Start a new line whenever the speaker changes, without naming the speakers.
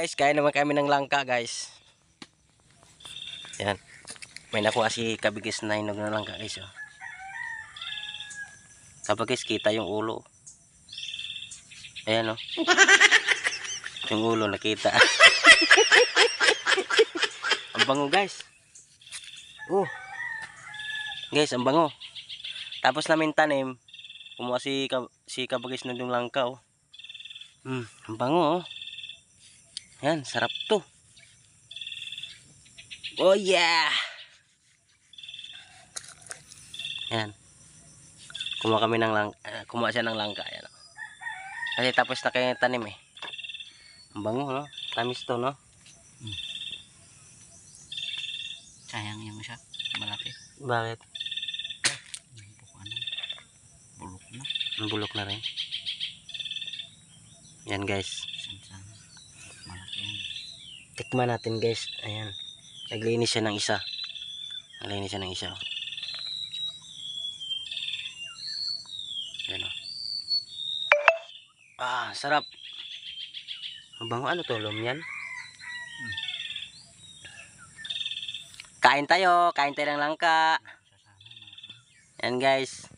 Guys, kain naman kami ng langka, guys. Yan. May nakuha si Kabigis na hinog na langka, guys. Oh. Kabigis, kita yung ulo. Ayan, oh. Yung ulo, nakita. Ang bango, guys. Oh. Guys, ang bango. Tapos namin tanim, kumuha si Kabigis na yung langka, oh. Ang bango, oh. Yan, sarap to. Oh yeah. Yan. Kumuha siya ng langka, yan. Kasi tapos na kayo tanim eh. Ang bango, no? Tamis to, no?
Sayang yung isa, malaki.
Bakit?
Bulok na.
Ang bulok na rin. Yan, guys.
Malaki yan.
Tikman natin, guys. Ayan. Naglinis siya ng isa. Naglinis siya ng isa. Ayan, oh. Ah, sarap. Ang bango, ano to? Lom yan? Kain tayo ng langka. Yan, guys.